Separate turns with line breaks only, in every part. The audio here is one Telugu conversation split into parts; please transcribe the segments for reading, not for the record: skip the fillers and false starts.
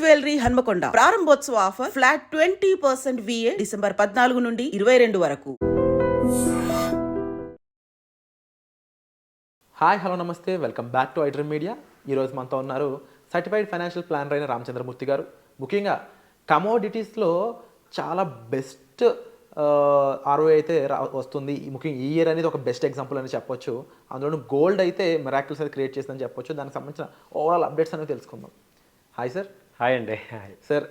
జ్యువెలరీ హన్మకొండ ప్రారంభోత్సవ ఆఫర్ ఫ్లాట్ 20% VA డిసెంబర్ 14 నుండి 22 వరకు.
హాయ్ హలో నమస్తే, welcome back to iDream media. ఈరోజు మనతో ఉన్నారు సర్టిఫైడ్ ఫైనాన్షియల్ ప్లానర్ అయిన రామచంద్రమూర్తి గారు. ముఖ్యంగా కమోడిటీస్లో చాలా బెస్ట్ ఆర్ఓఐ అయితే వస్తుంది. ముఖ్యంగా ఈ ఇయర్ అనేది ఒక బెస్ట్ ఎగ్జాంపుల్ అని చెప్పొచ్చు. అందులో గోల్డ్ అయితే మిరాకిల్స్ అయితే క్రియేట్ చేస్తుందని చెప్పొచ్చు. దానికి సంబంధించిన ఓవరాల్ అప్డేట్స్ అనేవి తెలుసుకుందాం. Hi sir.
హాయ్ అండి.
సార్,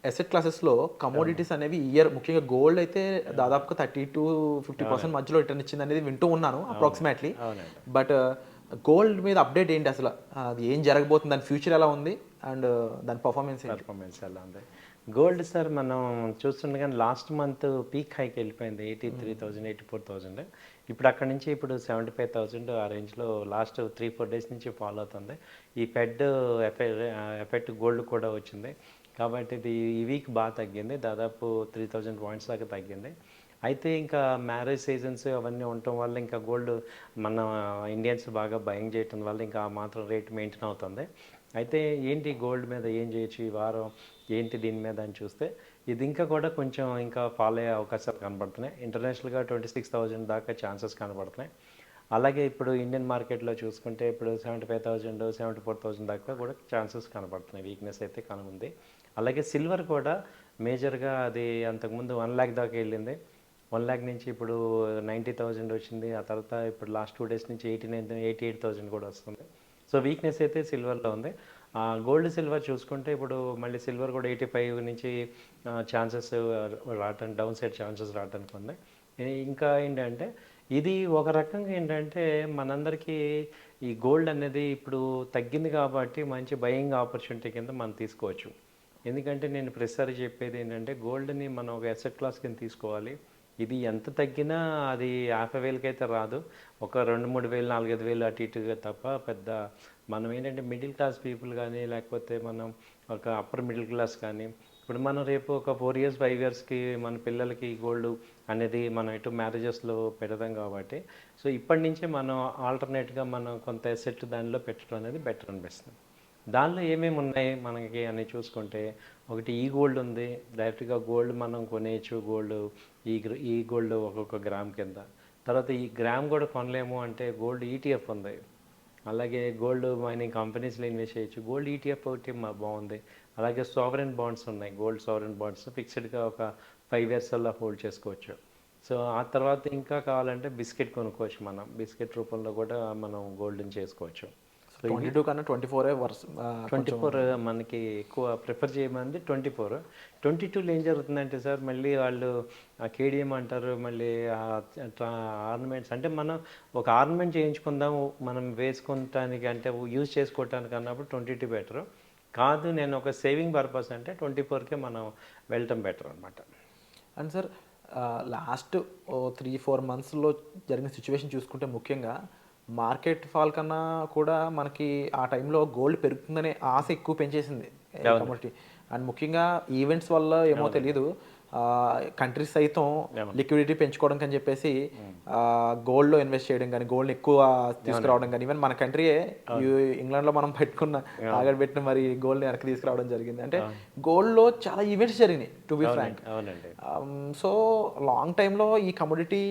అసెట్ క్లాసెస్లో కమోడిటీస్ అనేవి ఇయర్ ముఖ్యంగా గోల్డ్ అయితే దాదాపుగా 30-50% మధ్యలో రిటర్న్ ఇచ్చింది అనేది వింటూ ఉన్నాను అప్రాక్సిమేట్లీ. బట్ గోల్డ్ మీద అప్డేట్ ఏంటి, అసలు అది ఏం జరగబోతుంది, దాని ఫ్యూచర్ ఎలా ఉంది అండ్ దాని పర్ఫార్మెన్స్
ఎలా ఉంది? గోల్డ్ సార్ మనం చూస్తుండగానే లాస్ట్ మంత్ పీక్ హైకి వెళ్ళిపోయింది 83,000 84,000. ఇప్పుడు అక్కడ నుంచి ఇప్పుడు 75,000 ఆ రేంజ్లో లాస్ట్ 3-4 డేస్ నుంచి ఫాలో అవుతుంది. ఈ ఫెడ్ ఎఫెక్ట్ గోల్డ్ కూడా వచ్చింది కాబట్టి ఇది ఈ వీక్ బాగా తగ్గింది, దాదాపు 3,000 పాయింట్స్ దాకా తగ్గింది. అయితే ఇంకా మ్యారేజ్ సీజన్స్ అవన్నీ ఉండటం వల్ల ఇంకా గోల్డ్ మన ఇండియన్స్ బాగా బయింగ్ చేయటం వల్ల ఇంకా మాత్రం రేట్ మెయింటైన్ అవుతుంది. అయితే ఏంటి గోల్డ్ మీద ఏం చేయొచ్చు ఈ వారం, ఏంటి దీని మీద అని చూస్తే ఇది ఇంకా కూడా కొంచెం ఇంకా ఫాలో అయ్యే అవకాశాలు కనబడుతున్నాయి. ఇంటర్నేషనల్గా 26,000 దాకా ఛాన్సెస్ కనబడుతున్నాయి. అలాగే ఇప్పుడు ఇండియన్ మార్కెట్లో చూసుకుంటే ఇప్పుడు 75,000 74,000 దాకా కూడా ఛాన్సెస్ కనబడుతున్నాయి. వీక్నెస్ అయితే కనుంది. అలాగే సిల్వర్ కూడా మేజర్గా అది అంతకుముందు 1 lakh దాకా వెళ్ళింది. 1 lakh నుంచి ఇప్పుడు 90,000 వచ్చింది. ఆ తర్వాత ఇప్పుడు లాస్ట్ 2 డేస్ నుంచి 88,000 కూడా వస్తుంది. సో వీక్నెస్ అయితే సిల్వర్లో ఉంది. గోల్డ్ సిల్వర్ చూసుకుంటే ఇప్పుడు మళ్ళీ సిల్వర్ కూడా 85 నుంచి ఛాన్సెస్ రావటానికి, డౌన్ సైడ్ ఛాన్సెస్ రావడానికి ఉంది. ఇంకా ఏంటంటే ఇది ఒక రకంగా ఏంటంటే మనందరికీ ఈ గోల్డ్ అనేది ఇప్పుడు తగ్గింది కాబట్టి మంచి బయింగ్ ఆపర్చునిటీ కింద మనం తీసుకోవచ్చు. ఎందుకంటే నేను ప్రతిసారి చెప్పేది ఏంటంటే గోల్డ్ని మనం ఒక అసెట్ క్లాస్ కింద తీసుకోవాలి. ఇది ఎంత తగ్గినా అది 50,000కి అయితే రాదు. ఒక 2-3,000 4-5,000 అటు ఇటుగా తప్ప పెద్ద మనం ఏంటంటే మిడిల్ క్లాస్ పీపుల్ కానీ లేకపోతే మనం ఒక అప్పర్ మిడిల్ క్లాస్ కానీ ఇప్పుడు మనం రేపు ఒక 4 years 5 yearsకి మన పిల్లలకి గోల్డ్ అనేది మనం ఎటు మ్యారేజెస్లో పెడదాం కాబట్టి సో ఇప్పటి నుంచే మనం ఆల్టర్నేట్గా మనం కొంత అసెట్ దానిలో పెట్టడం అనేది బెటర్ అనిపిస్తుంది. దానిలో ఏమేమి ఉన్నాయి మనకి అని చూసుకుంటే ఒకటి ఈ గోల్డ్ ఉంది, డైరెక్ట్గా గోల్డ్ మనం కొనేయచ్చు. గోల్డ్ ఈ గోల్డ్ ఒక్కొక్క గ్రామ్ కింద. తర్వాత ఈ గ్రామ్ కూడా కొనలేము అంటే గోల్డ్ ETF ఉంది. అలాగే గోల్డ్ మైనింగ్ కంపెనీస్లో ఇన్వెస్ట్ చేయొచ్చు. గోల్డ్ ETF ఒకటి బాగుంది. అలాగే సావరెన్ బాండ్స్ ఉన్నాయి. గోల్డ్ సావరెన్ బాండ్స్ ఫిక్స్డ్గా ఒక 5 years అలా హోల్డ్ చేసుకోవచ్చు. సో ఆ తర్వాత ఇంకా కావాలంటే బిస్కెట్ కొనుక్కోవచ్చు. మనం బిస్కెట్ రూపంలో కూడా మనం గోల్డ్ని చేసుకోవచ్చు.
22 కన్నా 24
మనకి ఎక్కువ ప్రిఫర్ చేయమంది. 22లో ఏం జరుగుతుందంటే సార్ మళ్ళీ వాళ్ళు కేడిఎం అంటారు, మళ్ళీ ఆర్నమెంట్స్ అంటే మనం ఒక ఆర్నమెంట్ చేయించుకుందాం మనం వేసుకుంటానికి అంటే యూజ్ చేసుకోవటానికి అన్నప్పుడు 22 బెటర్ కాదు. నేను ఒక సేవింగ్ పర్పస్ అంటే 24కే మనం వెళ్ళటం బెటర్ అనమాట.
అండ్ సార్, లాస్ట్ 3-4 monthsలో జరిగిన సిచ్యువేషన్ చూసుకుంటే ముఖ్యంగా మార్కెట్ ఫాల్ కన్నా కూడా మనకి ఆ టైంలో గోల్డ్ పెరుగుతుందనే ఆశ ఎక్కువ పెంచేసింది కమోడిటీ. అండ్ ముఖ్యంగా ఈవెంట్స్ వల్ల ఏమో తెలియదు కంట్రీస్ సైతం లిక్విడిటీ పెంచుకోవడం అని చెప్పేసి గోల్డ్లో ఇన్వెస్ట్ చేయడం కానీ, గోల్డ్ని ఎక్కువ తీసుకురావడం కానీ, ఈవెన్ మన కంట్రీయే ఇంగ్లాండ్లో మనం పెట్టుకున్న తాగడ పెట్టిన మరి గోల్డ్ని వెనక్కి తీసుకురావడం జరిగింది. అంటే గోల్డ్లో చాలా ఈవెంట్స్ జరిగినాయి to be frank. So long టైంలో ఈ కమోడిటీ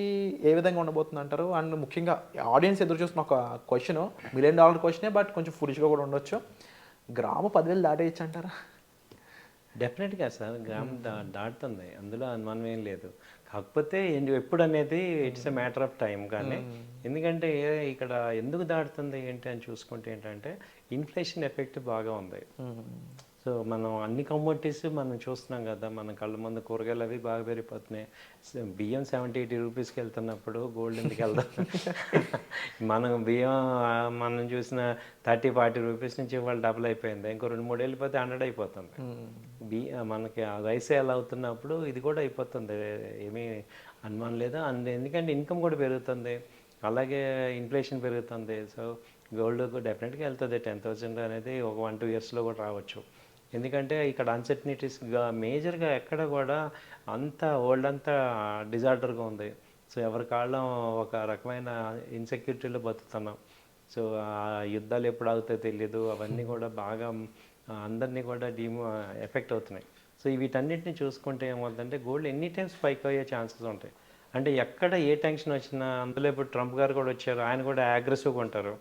ఏ విధంగా ఉండబోతుంది అంటారు? అండ్ ముఖ్యంగా ఆడియన్స్ ఎదురు చూస్తున్న ఒక క్వశ్చన్, $1 million క్వశ్చనే, బట్ కొంచెం ఫులిష్గా కూడా ఉండొచ్చు. గ్రాము 10,000 దాటేయచ్చు అంటారా?
డెఫినెట్గా సార్ గ్రామ్ దాటుతుంది, అందులో అనుమానం ఏం లేదు. కాకపోతే ఎప్పుడు అనేది it's a matter of time. కానీ ఎందుకంటే ఇక్కడ ఎందుకు దాటుతుంది ఏంటి అని చూసుకుంటే ఏంటంటే ఇన్ఫ్లేషన్ ఎఫెక్ట్ బాగా ఉంది. సో మనం అన్ని కమోడిటీస్ మనం చూస్తున్నాం కదా, మన కళ్ళ ముందు కూరగాయలు అవి బాగా పెరిగిపోతున్నాయి. బియ్యం 70-80 రూపీస్కి వెళ్తున్నప్పుడు గోల్డ్ ఎందుకు వెళ్దాం? మనం బియ్యం మనం చూసిన 30-40 రూపీస్ నుంచి ఇవాళ డబుల్ అయిపోయింది. ఇంకో 2-3 వెళ్ళిపోతే 100 అయిపోతుంది. మనకి రైస్ ఎలా అవుతున్నప్పుడు ఇది కూడా అయిపోతుంది, ఏమీ అనుమానం లేదు. ఎందుకంటే ఇన్కమ్ కూడా పెరుగుతుంది, అలాగే ఇన్ఫ్లేషన్ పెరుగుతుంది. సో గోల్డ్ డెఫినెట్గా వెళ్తుంది. 10,000 అనేది ఒక 1-2 yearsలో కూడా రావచ్చు. ఎందుకంటే ఇక్కడ అన్సర్టనిటీస్గా మేజర్గా ఎక్కడ కూడా అంతా వరల్డ్ అంతా డిజార్డర్గా ఉంది. సో ఎవరి కాళ్ళం ఒక రకమైన ఇన్సెక్యూరిటీలో బతుకుతున్నాం. సో ఆ యుద్ధాలు ఎప్పుడు ఆగుతాయో తెలియదు. అవన్నీ కూడా బాగా అందరినీ కూడా ఎఫెక్ట్ అవుతున్నాయి. సో వీటన్నిటిని చూసుకుంటే ఏమవుతుందంటే గోల్డ్ ఎనీ టైమ్ స్పైక్ అయ్యే ఛాన్సెస్ ఉంటాయి. అంటే ఎక్కడ ఏ టెన్షన్ వచ్చినా, అందులో ఇప్పుడు ట్రంప్ గారు కూడా వచ్చారు, ఆయన కూడా అగ్రెసివ్గా ఉంటారు.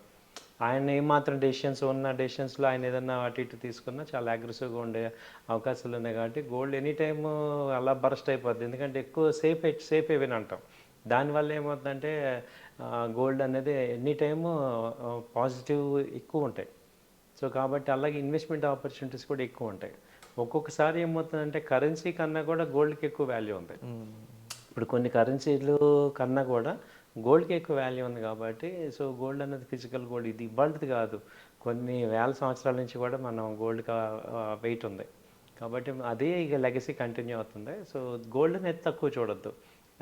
ఆయన ఏమాత్రం డెసిషన్స్ ఉన్న డెసిషన్స్లో ఆయన ఏదన్నా అటు ఇటు తీసుకున్నా చాలా అగ్రెసివ్గా ఉండే అవకాశాలు ఉన్నాయి. కాబట్టి గోల్డ్ ఎనీ టైమ్ అలా బరస్ట్ అయిపోద్ది. ఎందుకంటే ఎక్కువ సేఫ్ హెవెన్ అంటాం. దానివల్ల ఏమవుతుందంటే గోల్డ్ అనేది ఎనీ టైము పాజిటివ్ ఎక్కువ ఉంటాయి. సో కాబట్టి అలాగే ఇన్వెస్ట్మెంట్ ఆపర్చునిటీస్ కూడా ఎక్కువ ఉంటాయి. ఒక్కొక్కసారి ఏమవుతుందంటే కరెన్సీ కన్నా కూడా గోల్డ్కి ఎక్కువ వాల్యూ ఉంది. ఇప్పుడు కొన్ని కరెన్సీలు కన్నా కూడా గోల్డ్కి ఎక్కువ వాల్యూ ఉంది. కాబట్టి సో గోల్డ్ అనేది ఫిజికల్ గోల్డ్ ఇది ఇవ్వాల్సింది కాదు, కొన్ని వేల సంవత్సరాల నుంచి కూడా మనం గోల్డ్కి వెయిట్ ఉంది. కాబట్టి అదే ఇక లెగసీ కంటిన్యూ అవుతుంది. సో గోల్డ్ అనేది తక్కువ చూడొద్దు.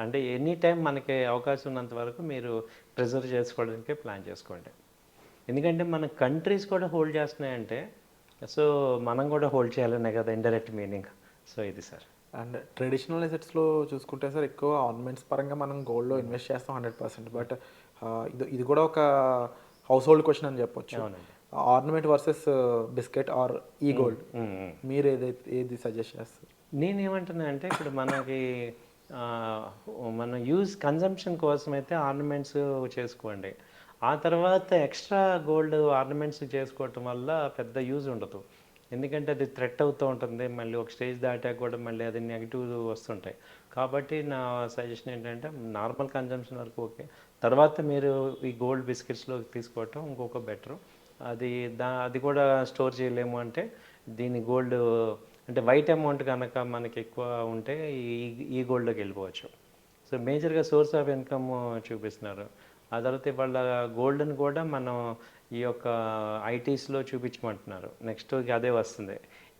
అంటే ఎనీ టైం మనకి అవకాశం ఉన్నంత వరకు మీరు ప్రిజర్వ్ చేసుకోవడానికి ప్లాన్ చేసుకోండి. ఎందుకంటే మన కంట్రీస్ కూడా హోల్డ్ చేస్తున్నాయంటే సో మనం కూడా హోల్డ్ చేయాలనే కదా ఇండైరెక్ట్ మీనింగ్. సో ఇది సార్.
అండ్ ట్రెడిషనల్ అసెట్స్లో చూసుకుంటే సార్ ఎక్కువ ఆర్నమెంట్స్ పరంగా మనం గోల్డ్లో ఇన్వెస్ట్ చేస్తాం 100%. బట్ ఇది కూడా ఒక హౌస్ హోల్డ్ క్వశ్చన్ అని చెప్పొచ్చు. ఆర్నమెంట్ వర్సెస్ బిస్కెట్ ఆర్ ఈ గోల్డ్, మీరు ఏది సజెస్ట్ చేస్తారు?
నేనేమంటున్నా అంటే ఇప్పుడు మనకి మనం కన్జంప్షన్ కోసం అయితే ఆర్నమెంట్స్ చేసుకోండి. ఆ తర్వాత ఎక్స్ట్రా గోల్డ్ ఆర్నమెంట్స్ చేసుకోవటం వల్ల పెద్ద యూజ్ ఉండదు. ఎందుకంటే అది థ్రెట్ అవుతూ ఉంటుంది, మళ్ళీ ఒక స్టేజ్ దాటాక కూడా మళ్ళీ అది నెగిటివ్ వస్తుంటాయి. కాబట్టి నా సజెషన్ ఏంటంటే నార్మల్ కన్జంప్షన్ వరకు ఓకే, తర్వాత మీరు ఈ గోల్డ్ బిస్కెట్స్లో తీసుకోవటం ఇంకొక బెటరు. అది కూడా స్టోర్ చేయలేము అంటే దీని గోల్డ్ అంటే వైట్ అమౌంట్ కనుక మనకి ఎక్కువ ఉంటే ఈ గోల్డ్లోకి వెళ్ళిపోవచ్చు. సో మేజర్గా సోర్స్ ఆఫ్ ఇన్కమ్ చూపిస్తున్నారు. ఆ తర్వాత వాళ్ళ గోల్డ్ని కూడా మనం ఈ యొక్క ఐటీస్లో చూపించమంటున్నారు. నెక్స్ట్ అదే వస్తుంది,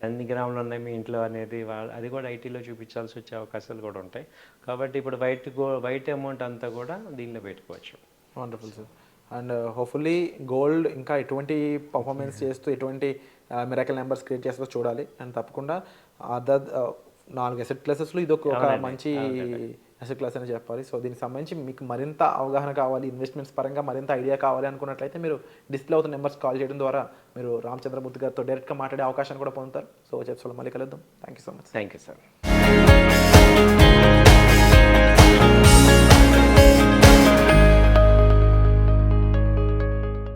ఎన్ని గ్రాములు ఉన్నాయి మీ ఇంట్లో అనేది అది కూడా ఐటీలో చూపించాల్సి వచ్చే అవకాశాలు కూడా ఉంటాయి. కాబట్టి ఇప్పుడు వైట్ అమౌంట్ అంతా కూడా దీనిలో పెట్టుకోవచ్చు.
Wonderful sir. And hopefully gold ఇంకా ఎటువంటి పర్ఫార్మెన్స్ చేస్తూ ఎటువంటి మిరాకిల్ నెంబర్స్ క్రియేట్ చేస్తూ చూడాలి. అండ్ తప్పకుండా అదర్ 4 అసెట్ క్లాసెస్లో ఇది ఒక మంచి అసెట్ క్లాస్ అని చెప్పాలి. సో దీనికి సంబంధించి మీకు మరింత అవగాహన కావాలి, ఇన్వెస్ట్మెంట్స్ పరంగా మరింత ఐడియా కావాలి అనుకున్నట్లయితే మీరు డిస్ప్లే అవుతున్న నెంబర్స్ కాల్ చేయడం ద్వారా మీరు రామచంద్రమూర్తి గారితో డైరెక్ట్గా మాట్లాడే అవకాశాన్ని కూడా పొందుతారు. సో చెప్పి మళ్ళీ కలుద్దాం. Thank you so much.
Thank you sir.